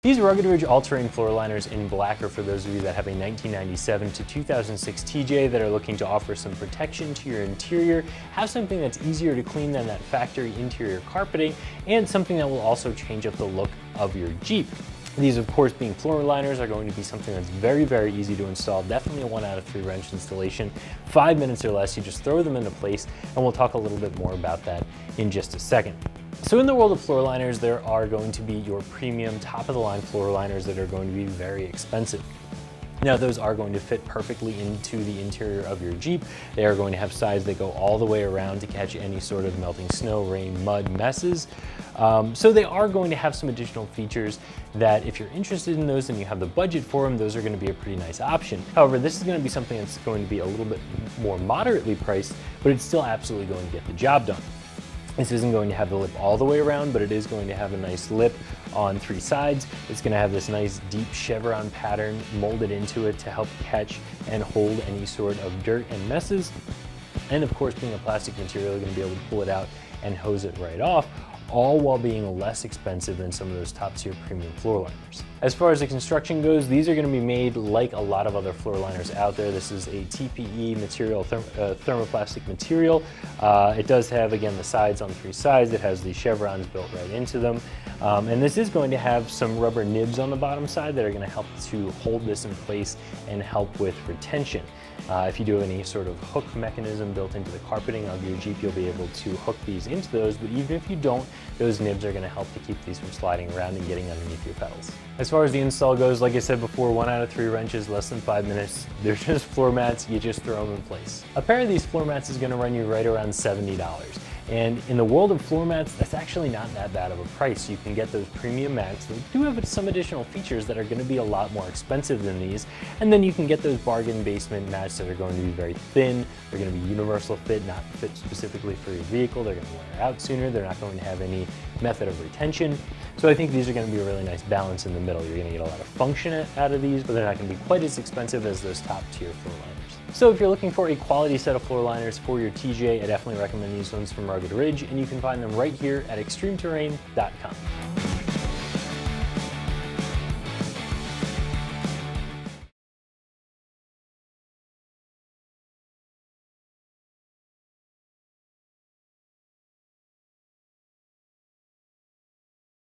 These Rugged Ridge all-terrain floor liners in black are for those of you that have a 1997 to 2006 TJ that are looking to offer some protection to your interior, have something that's easier to clean than that factory interior carpeting, and something that will also change up the look of your Jeep. These, of course, being floor liners, are going to be something that's very, very easy to install. Definitely a 1 out of 3 wrench installation. 5 minutes or less, you just throw them into place, and we'll talk a little bit more about that in just a second. So in the world of floor liners, there are going to be your premium top-of-the-line floor liners that are going to be very expensive. Now, those are going to fit perfectly into the interior of your Jeep. They are going to have sides that go all the way around to catch any sort of melting snow, rain, mud messes. So they are going to have some additional features that if you're interested in those and you have the budget for them, those are going to be a pretty nice option. However, this is going to be something that's going to be a little bit more moderately priced, but it's still absolutely going to get the job done. This isn't going to have the lip all the way around, but it is going to have a nice lip on 3 sides. It's going to have this nice deep chevron pattern molded into it to help catch and hold any sort of dirt and messes. And of course, being a plastic material, you're going to be able to pull it out and hose it right off, all while being less expensive than some of those top-tier premium floor liners. As far as the construction goes, these are going to be made like a lot of other floor liners out there. This is a TPE material, thermoplastic material. It does have, again, the sides on 3 sides. It has the chevrons built right into them. And this is going to have some rubber nibs on the bottom side that are going to help to hold this in place and help with retention. If you do any sort of hook mechanism built into the carpeting of your Jeep, you'll be able to hook these into those, but even if you don't, those nibs are going to help to keep these from sliding around and getting underneath your pedals. As far as the install goes, like I said before, 1 out of 3 wrenches, less than 5 minutes. They're just floor mats, you just throw them in place. A pair of these floor mats is going to run you right around $70. And in the world of floor mats, that's actually not that bad of a price. You can get those premium mats that do have some additional features that are going to be a lot more expensive than these. And then you can get those bargain basement mats that are going to be very thin. They're going to be universal fit, not fit specifically for your vehicle. They're going to wear out sooner. They're not going to have any method of retention. So I think these are going to be a really nice balance in the middle. You're going to get a lot of function out of these, but they're not going to be quite as expensive as those top tier floor liners. So if you're looking for a quality set of floor liners for your TJ, I definitely recommend these ones from Rugged Ridge, and you can find them right here at ExtremeTerrain.com.